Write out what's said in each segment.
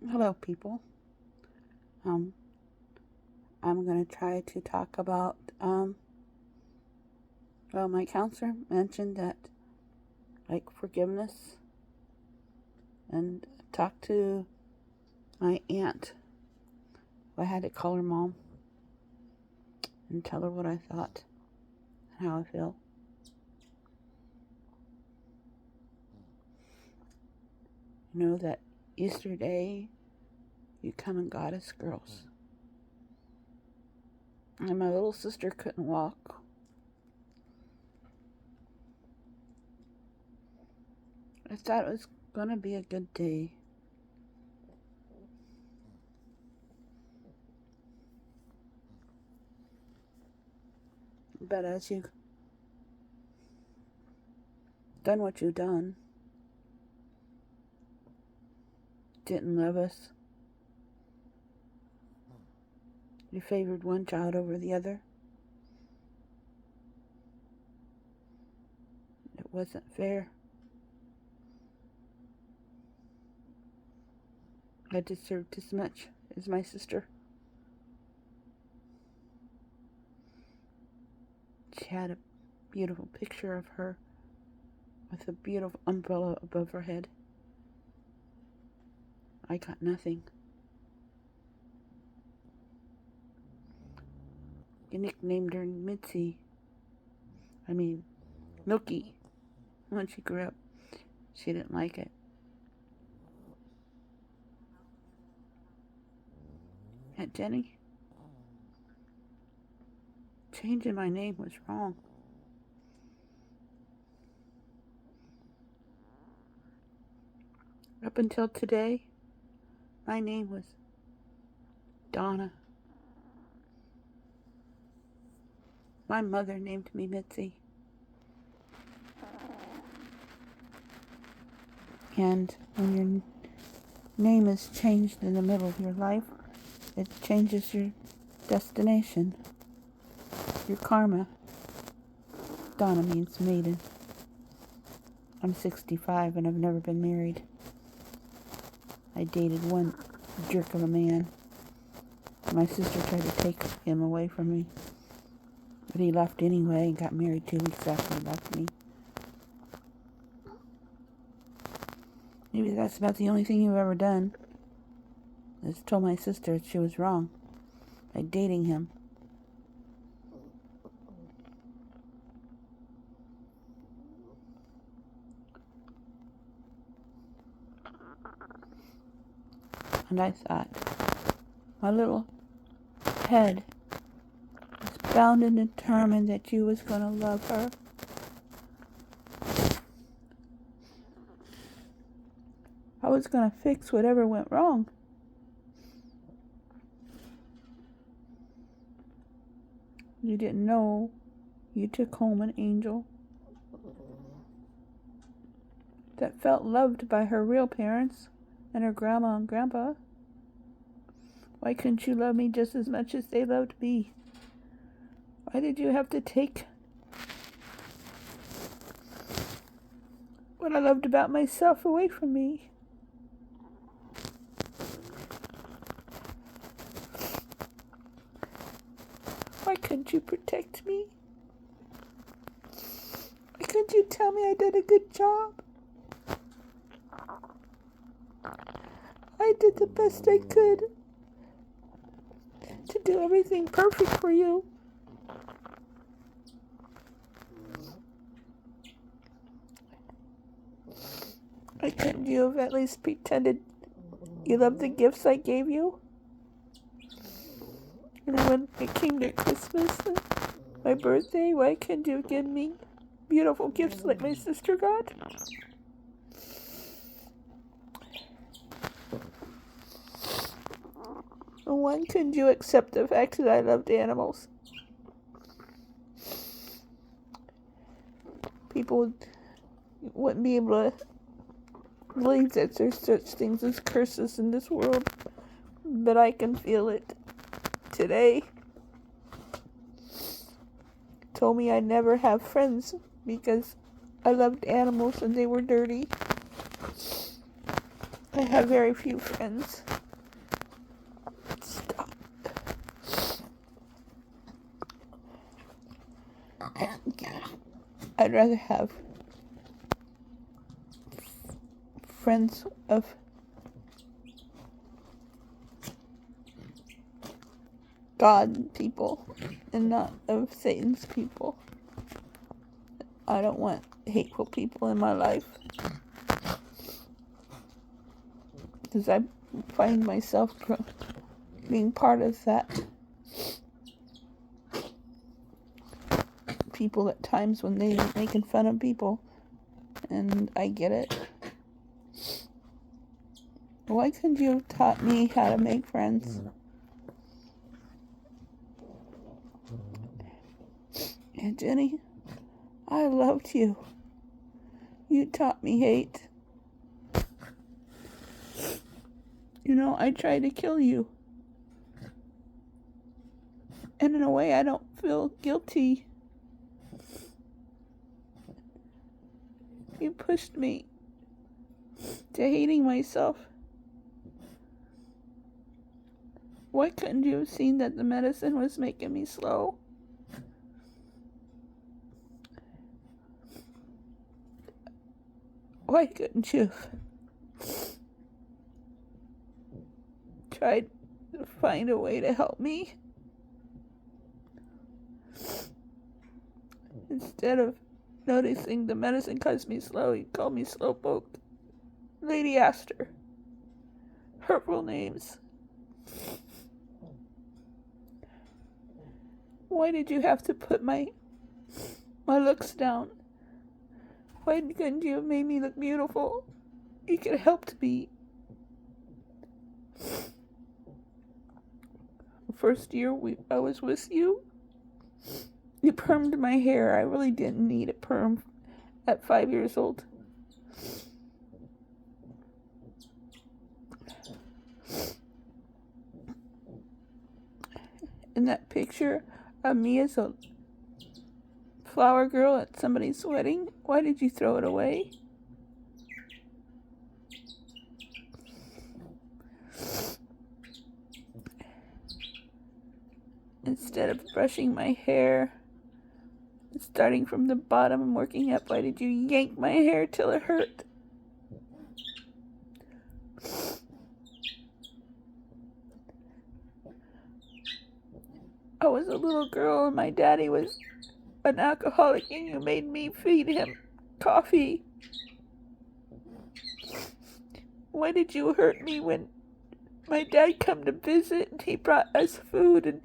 Hello, people. Um, I'm going to try to talk about, my counselor mentioned that, forgiveness, and talk to my aunt. I had to call her mom and tell her what I thought and how I feel. You know that Easter Day, you come and got us girls. And my little sister couldn't walk. I thought it was going to be a good day. But as you've done what you've done, didn't love us, you favored one child over the other. It wasn't fair. I deserved as much as my sister. She had a beautiful picture of her with a beautiful umbrella above her head. I got nothing. You nicknamed her Milky when she grew up. She didn't like it. Aunt Jenny, changing my name was wrong. Up until today, my name was Donna. My mother named me Mitzi. And when your name is changed in the middle of your life, it changes your destination, your karma. Donna means maiden. I'm 65 and I've never been married. I dated one jerk of a man. My sister tried to take him away from me, but he left anyway and got married 2 weeks after he left me. Maybe that's about the only thing you've ever done, is told my sister she was wrong by dating him. And I thought, my little head was bound and determined that you was going to love her. I was going to fix whatever went wrong. You didn't know you took home an angel that felt loved by her real parents and her grandma and grandpa. Why couldn't you love me just as much as they loved me? Why did you have to take what I loved about myself away from me? Why couldn't you protect me? Why couldn't you tell me I did a good job? I did the best I could to do everything perfect for you. Why couldn't you have at least pretended you loved the gifts I gave you? And when it came to Christmas and my birthday, why couldn't you give me beautiful gifts like my sister got? And why couldn't you accept the fact that I loved animals? People wouldn't be able to believe that there's such things as curses in this world, but I can feel it today. Told me I'd never have friends because I loved animals and they were dirty. I have very few friends. I'd rather have friends of God people and not of Satan's people. I don't want hateful people in my life, because I find myself being part of that. People at times when they are making fun of people, and I get it. Why couldn't you have taught me how to make friends? And Jenny, I loved you. You taught me hate. You know, I tried to kill you. And in a way, I don't feel guilty. You pushed me to hating myself. Why couldn't you have seen that the medicine was making me slow? Why couldn't you have tried to find a way to help me? Instead of noticing the medicine caused me slow, you called me Slowpoke, Lady Aster, hurtful names. Why did you have to put my looks down? Why couldn't you have made me look beautiful? You could have helped me. The first year I was with you, you permed my hair. I really didn't need a perm at 5 years old. In that picture of me as a flower girl at somebody's wedding, why did you throw it away? Instead of brushing my hair, starting from the bottom and working up, why did you yank my hair till it hurt? I was a little girl and my daddy was an alcoholic and you made me feed him coffee. Why did you hurt me when my dad come to visit and he brought us food and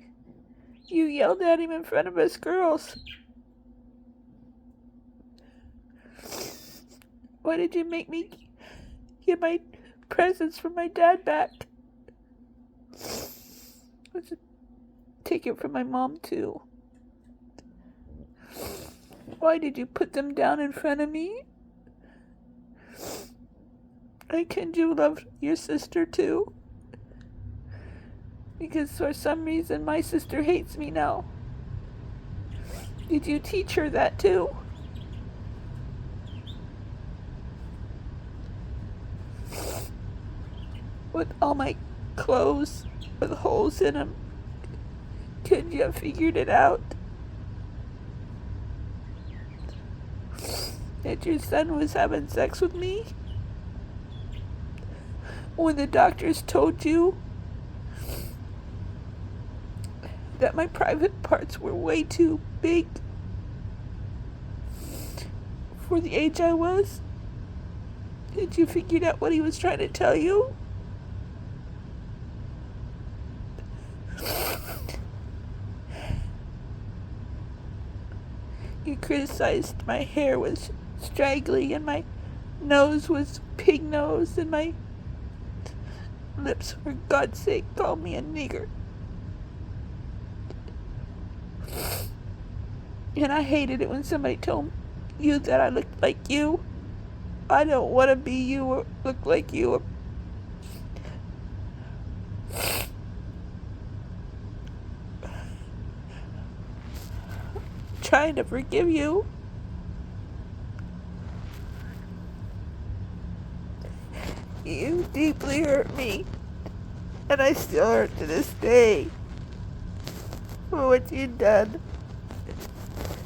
you yelled at him in front of us girls? Why did you make me get my presents from my dad back? Let's take it from my mom too. Why did you put them down in front of me? Why couldn't you love your sister too? Because for some reason my sister hates me now. Did you teach her that too? With all my clothes with holes in them, couldn't you have figured it out? That your son was having sex with me? When the doctors told you that my private parts were way too big for the age I was? Did you figure out what he was trying to tell you? You criticized my hair was straggly and my nose was pig nose and my lips, for God's sake, called me a nigger. And I hated it when somebody told you that I looked like you. I don't want to be you or look like you. Or trying to forgive you. You deeply hurt me, and I still hurt to this day for what you've done.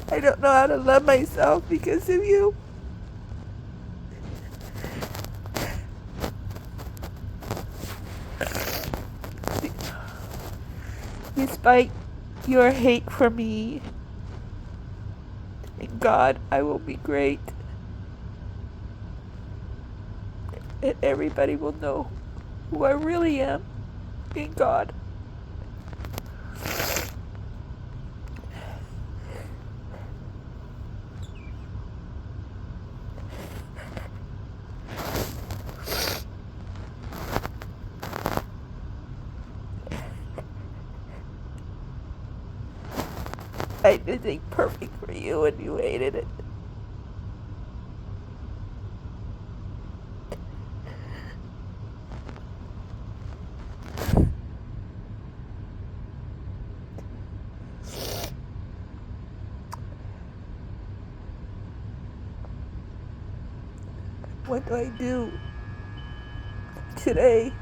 I don't know how to love myself because of you. Despite your hate for me, in God, I will be great. And everybody will know who I really am in God. I did things perfect for you and you hated it. What do I do today?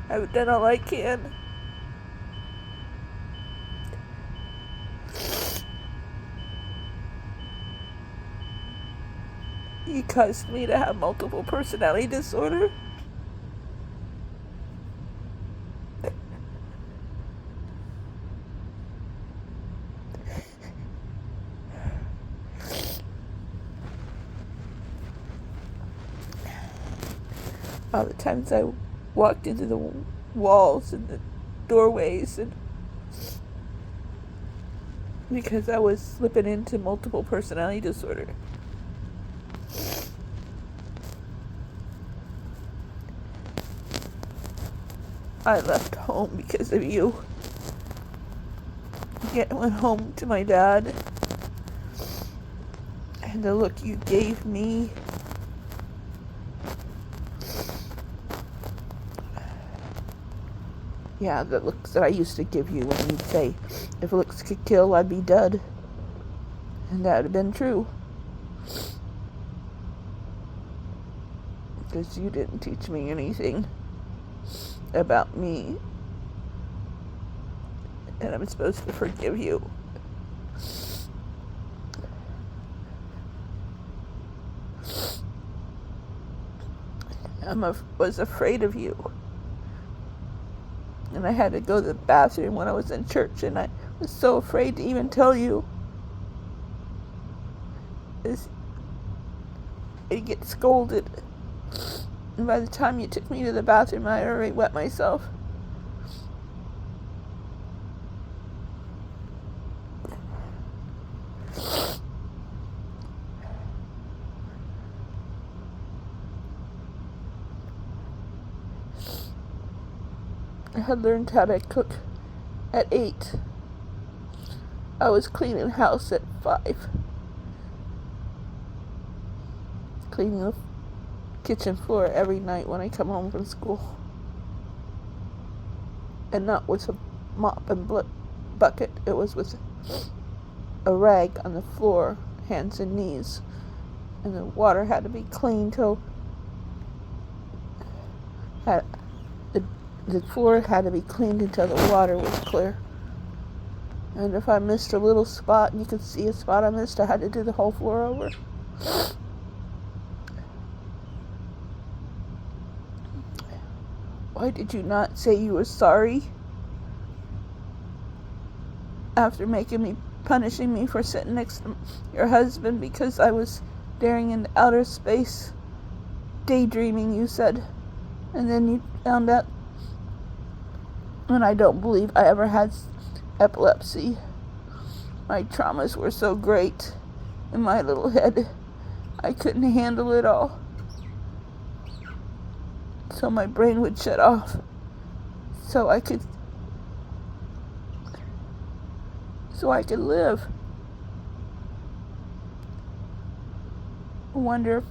I've done all I can. You caused me to have multiple personality disorder. All the times I walked into the walls and the doorways, and because I was slipping into multiple personality disorder. I left home because of you. I went home to my dad, and the look you gave me, yeah, the looks that I used to give you when you'd say, if looks could kill, I'd be dead. And that would have been true. Because you didn't teach me anything about me. And I'm supposed to forgive you. Was afraid of you. And I had to go to the bathroom when I was in church, and I was so afraid to even tell you. I'd get scolded. And by the time you took me to the bathroom, I already wet myself. I had learned how to cook at 8. I was cleaning house at 5. Cleaning the kitchen floor every night when I come home from school. And not with a mop and bucket. It was with a rag on the floor, hands and knees. And the water had to be clean till the floor had to be cleaned until the water was clear. And if I missed a little spot, and you could see a spot I missed, I had to do the whole floor over. Why did you not say you were sorry? After punishing me for sitting next to your husband because I was staring into outer space, daydreaming, you said. And then you found out, and I don't believe I ever had epilepsy. My traumas were so great in my little head, I couldn't handle it all. So my brain would shut off, so I could live. I wonder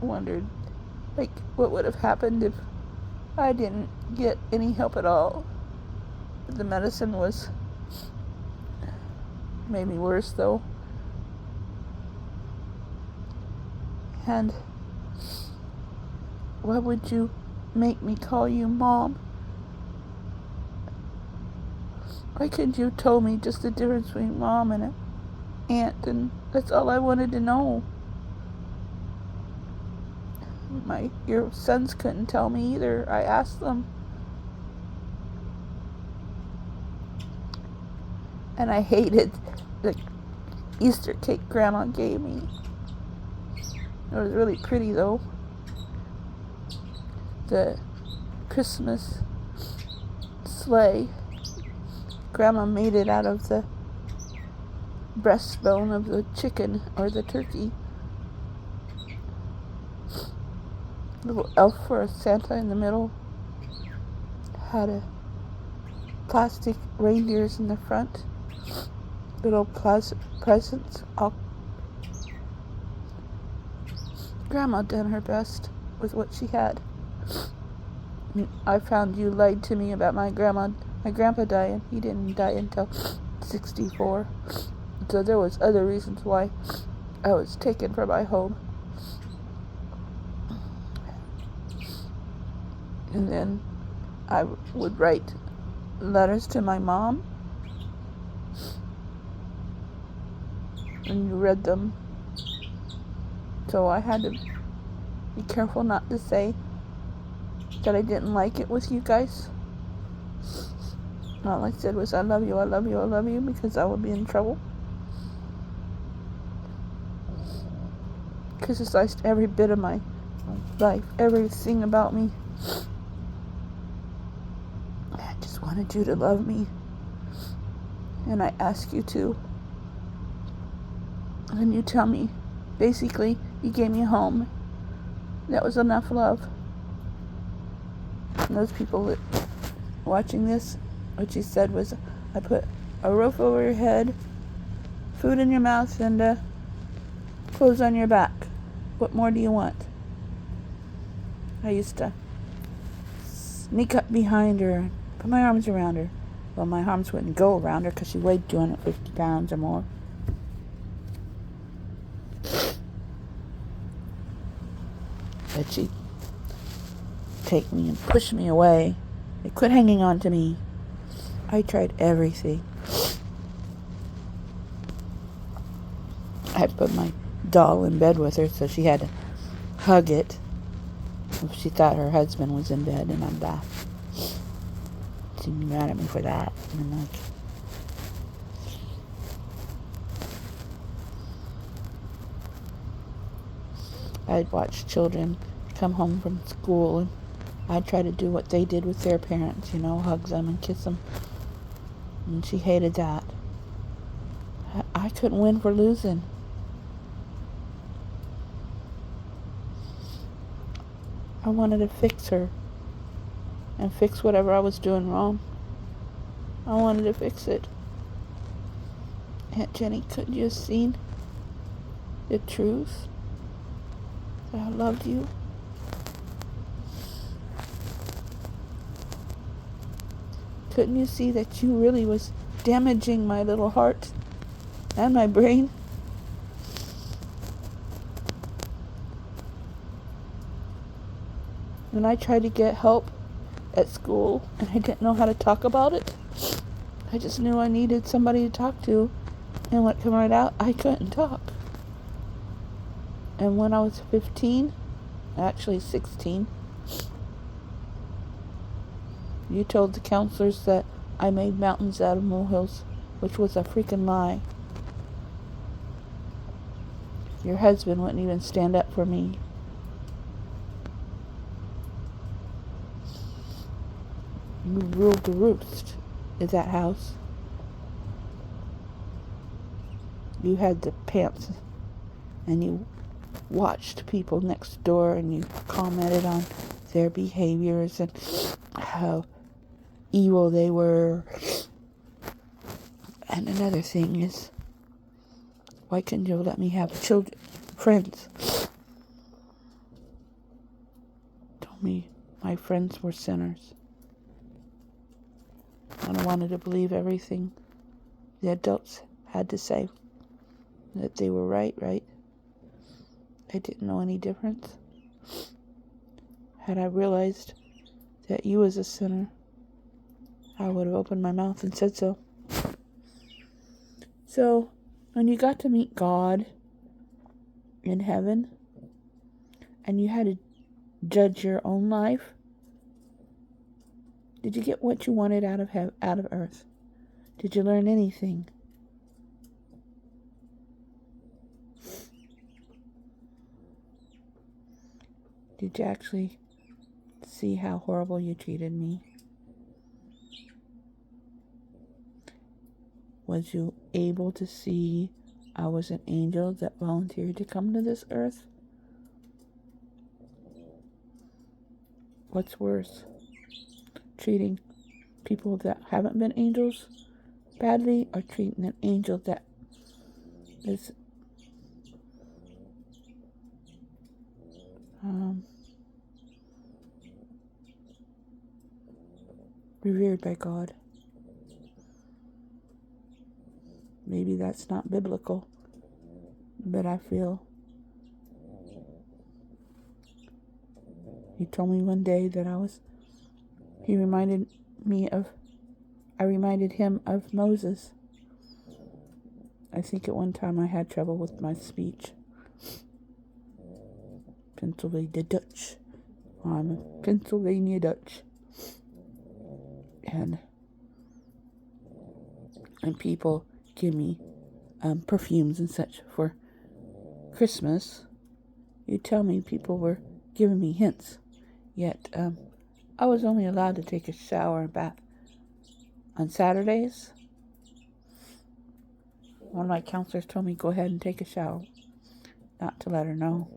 wondered, like, what would have happened if I didn't get any help at all. The medicine made me worse, though. And why would you make me call you Mom? Why couldn't you tell me just the difference between Mom and an aunt? And that's all I wanted to know. Your sons couldn't tell me either. I asked them. And I hated the Easter cake Grandma gave me. It was really pretty though. The Christmas sleigh. Grandma made it out of the breastbone of the chicken or the turkey. Little elf for a Santa in the middle. Had a plastic reindeers in the front. Little presents. Grandma done her best with what she had. I found you lied to me about my grandpa dying. He didn't die until 64. So there was other reasons why I was taken from my home. And then I would write letters to my mom. And you read them. So I had to be careful not to say that I didn't like it with you guys. All I said was, I love you, I love you, I love you, because I would be in trouble. Criticized every bit of my life, everything about me. I just wanted you to love me. And I ask you to. And you tell me, basically, you gave me a home. That was enough love. And those people that watching this, what you said was, I put a roof over your head, food in your mouth, and clothes on your back. What more do you want? I used to sneak up behind her and put my arms around her. Well, my arms wouldn't go around her because she weighed 250 pounds or more. But she'd take me and push me away. They quit hanging on to me. I tried everything. I put my doll in bed with her, so she had to hug it if she thought her husband was in bed, and I'd laugh. She'd be mad at me for that. And I'm like, I'd watch children come home from school, and I'd try to do what they did with their parents, hug them and kiss them. And she hated that. I couldn't win for losing. I wanted to fix her and fix whatever I was doing wrong. I wanted to fix it. Aunt Jenny, could you have seen the truth? That I loved you? Couldn't you see that you really was damaging my little heart and my brain? When I tried to get help at school and I didn't know how to talk about it, I just knew I needed somebody to talk to, and what came right out, I couldn't talk. And when I was 15, actually 16, you told the counselors that I made mountains out of molehills, which was a freaking lie. Your husband wouldn't even stand up for me. You ruled the roost in that house. You had the pants, and you watched people next door, and you commented on their behaviors and how evil they were. And another thing is, why couldn't you let me have friends? Told me my friends were sinners. And I wanted to believe everything the adults had to say. That they were right. I didn't know any difference. Had I realized that you was a sinner, I would have opened my mouth and said so. So, when you got to meet God in heaven, and you had to judge your own life, did you get what you wanted out of earth? Did you learn anything? Did you actually see how horrible you treated me? Was you able to see I was an angel that volunteered to come to this earth? What's worse? Treating people that haven't been angels badly, or treating an angel that is revered by God? Maybe that's not biblical, but I feel he told me one day that I reminded him of Moses. I think at one time I had trouble with my speech. Pennsylvania Dutch. I'm a Pennsylvania Dutch. And people give me perfumes and such for Christmas. You tell me people were giving me hints. Yet I was only allowed to take a shower and bath on Saturdays. One of my counselors told me go ahead and take a shower, not to let her know.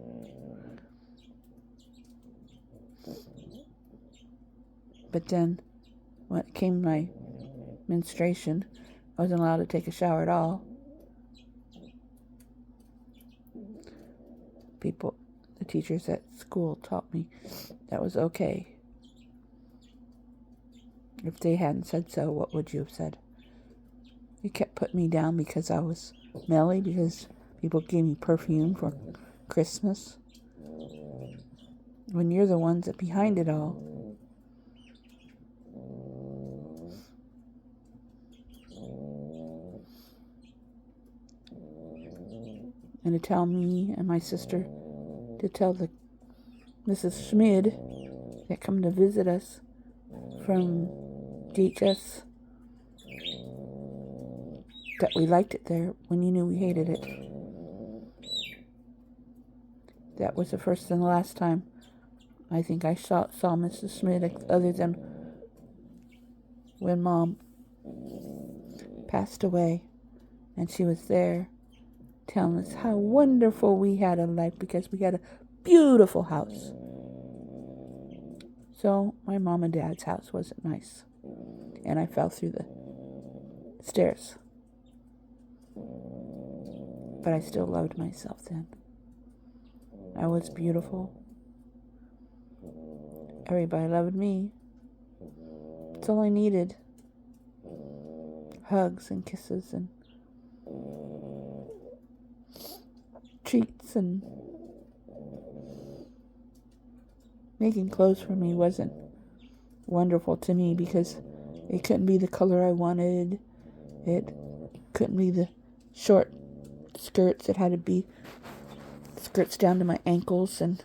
But then when it came to my menstruation, I wasn't allowed to take a shower at all. The teachers at school taught me that was okay. If they hadn't said so, what would you have said? You kept putting me down because I was smelly, because people gave me perfume for Christmas, when you're the ones that behind it all. And to tell me and my sister, to tell the Mrs. Schmid that come to visit us from DHS that we liked it there when you knew we hated it. That was the first and the last time I think I saw Mrs. Schmid, other than when Mom passed away and she was there telling us how wonderful we had a life because we had a beautiful house. So my mom and dad's house wasn't nice, and I fell through the stairs. But I still loved myself then. I was beautiful. Everybody loved me. That's all I needed. Hugs and kisses and treats, and making clothes for me wasn't wonderful to me because it couldn't be the color I wanted. It couldn't be the short skirts. It had to be skirts down to my ankles, and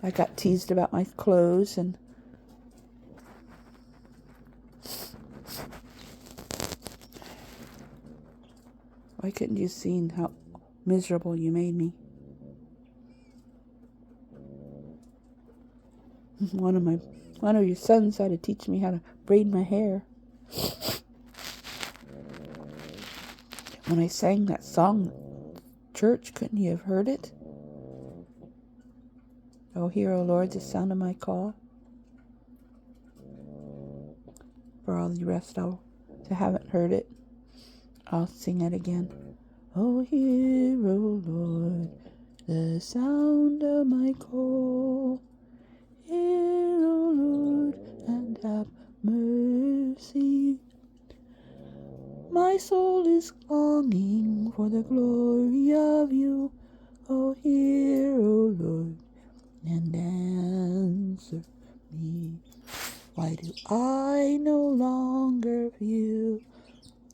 I got teased about my clothes. And why couldn't you see how miserable you made me? One of your sons had to teach me how to braid my hair. When I sang that song at church, couldn't you have heard it? Oh, hear, O Lord, the sound of my call. For all the rest, that haven't heard it, I'll sing it again. Oh, hear, O Lord, the sound of my call. Hear, O Lord, and have mercy. My soul is longing for the glory of you. Oh, hear, O Lord, and answer me. Why do I no longer feel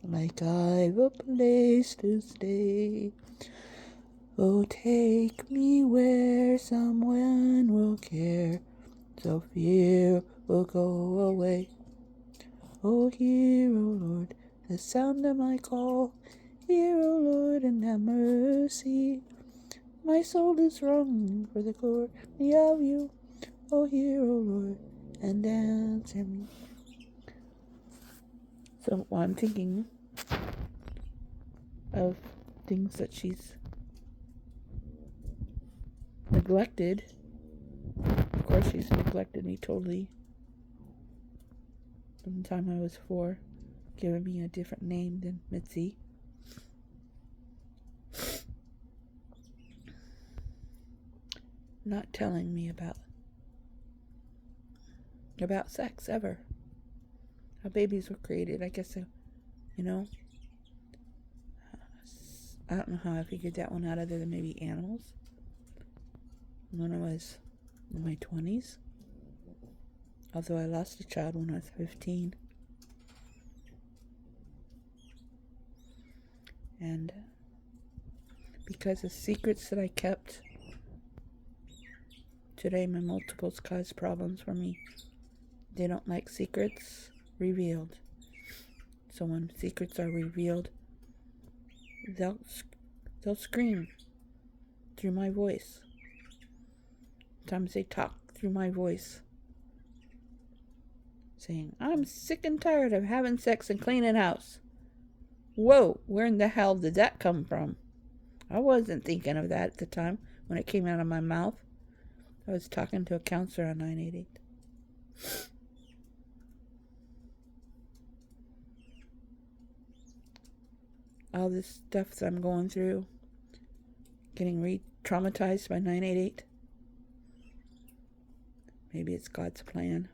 like I've a place to stay? Oh, take me where someone will care, so fear will go away. Oh, hear, O Lord, the sound of my call. Hear, O Lord, and have mercy. My soul is longing for the glory of you. Oh, hear, O Lord, and answer me. So while I'm thinking of things that she's neglected, of course she's neglected me totally from the time I was 4, giving me a different name than Mitzi. Not telling me about sex ever. How babies were created. I guess, you know, I don't know how I figured that one out other than maybe animals. When I was in my 20s. Although I lost a child when I was 15. And because of secrets that I kept, today my multiples cause problems for me. They don't like secrets revealed. So when secrets are revealed, they'll scream through my voice. Sometimes they talk through my voice, saying, I'm sick and tired of having sex and cleaning house. Whoa, where in the hell did that come from? I wasn't thinking of that at the time when it came out of my mouth. I was talking to a counselor on 988. All this stuff that I'm going through, getting re-traumatized by 988. Maybe it's God's plan.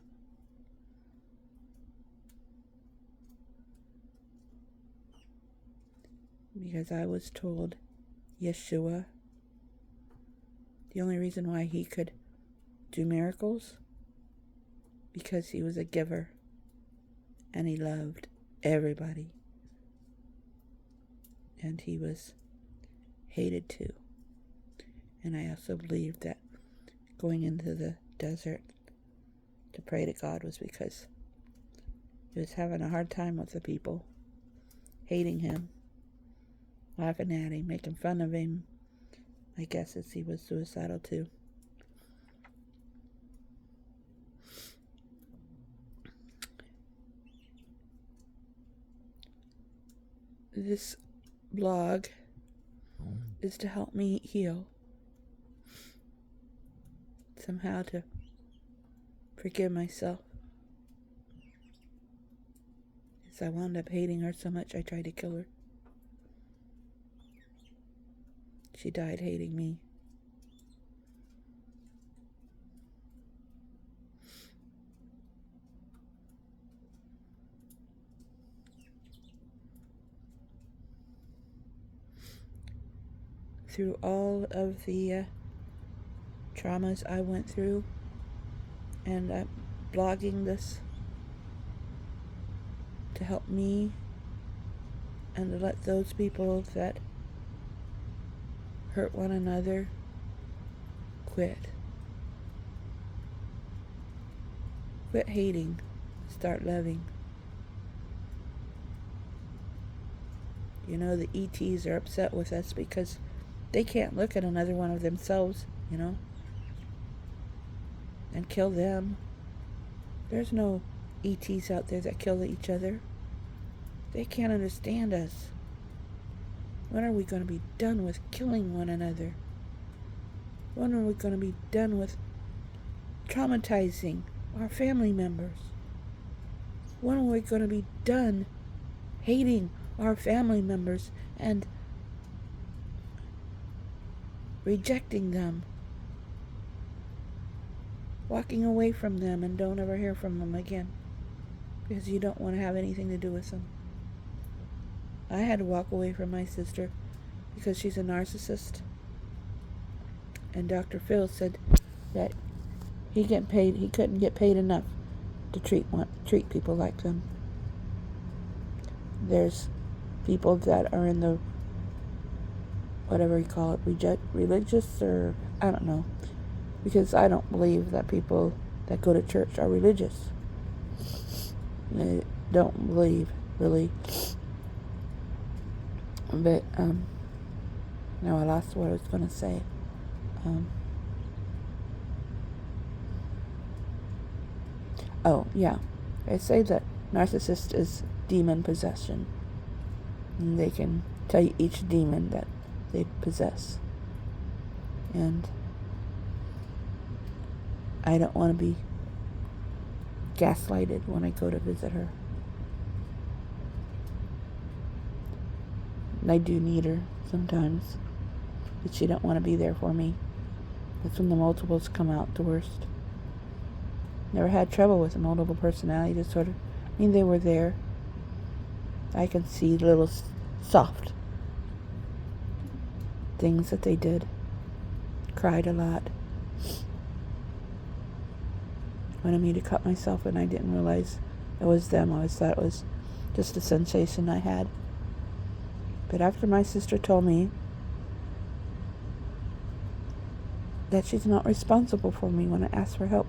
Because I was told Yeshua, the only reason why he could do miracles, because he was a giver and he loved everybody. And he was hated too. And I also believed that going into the desert to pray to God was because he was having a hard time with the people, hating him, laughing at him, making fun of him. I guess as he was suicidal too. This blog is to help me heal. Somehow to forgive myself. Because I wound up hating her so much I tried to kill her. She died hating me. Through all of the traumas I went through, and I'm blogging this to help me and to let those people that hurt one another quit. Quit hating. Start loving. You know, the ETs are upset with us because they can't look at another one of themselves, you know, and kill them. There's no ETs out there that kill each other. They can't understand us. When are we going to be done with killing one another? When are we going to be done with traumatizing our family members? When are we going to be done hating our family members and rejecting them? Walking away from them and don't ever hear from them again because you don't want to have anything to do with them. I had to walk away from my sister because she's a narcissist. And Dr. Phil said that he couldn't get paid enough to treat people like them. There's people that are in the, whatever you call it, religious, or I don't know, because I don't believe that people that go to church are religious. I don't believe, really. But now I lost what I was going to say. Oh yeah, I say that narcissist is demon possession, and they can tell you each demon that they possess. And I don't want to be gaslighted when I go to visit her. And I do need her sometimes, but she don't want to be there for me. That's when the multiples come out the worst. Never had trouble with a multiple personality disorder. I mean, they were there. I can see little soft things that they did. Cried a lot. Wanted me to cut myself, and I didn't realize it was them. I always thought it was just a sensation I had. But after my sister told me that she's not responsible for me when I ask for help,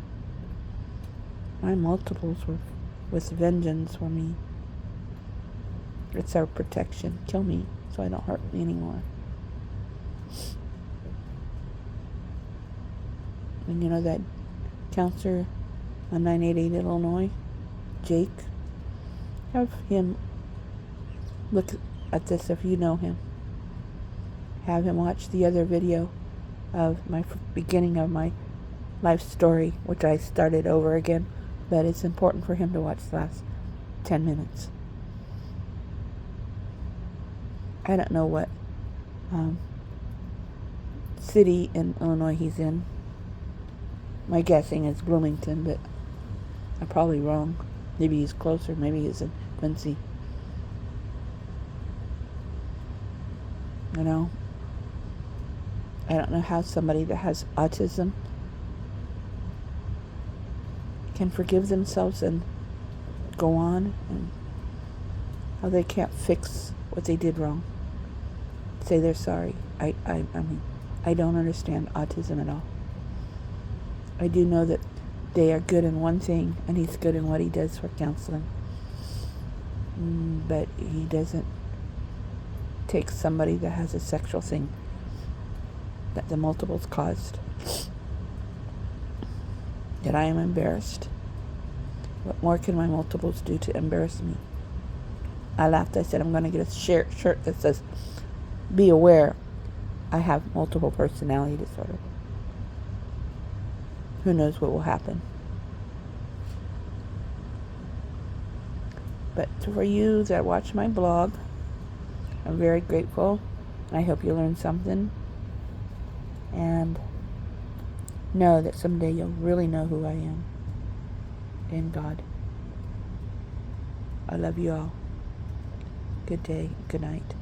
my multiples were with vengeance for me. It's our protection. Kill me so I don't hurt me anymore. And you know that counselor on 988 Illinois, Jake? Have him look at this if you know him. Have him watch the other video of my beginning of my life story, which I started over again. But it's important for him to watch the last 10 minutes. I don't know what city in Illinois he's in. My guessing is Bloomington, but I'm probably wrong. Maybe he's closer. Maybe he's in Quincy. You know, I don't know how somebody that has autism can forgive themselves and go on, and how they can't fix what they did wrong. Say they're sorry. I mean, I don't understand autism at all. I do know that they are good in one thing, and he's good in what he does for counseling. But he doesn't take somebody that has a sexual thing that the multiples caused. That I am embarrassed. What more can my multiples do to embarrass me? I laughed. I said, I'm going to get a shirt that says, "Be aware, I have multiple personality disorder." Who knows what will happen? But for you that watch my blog, I'm very grateful. I hope you learned something. And know that someday you'll really know who I am in God. I love you all. Good day. Good night.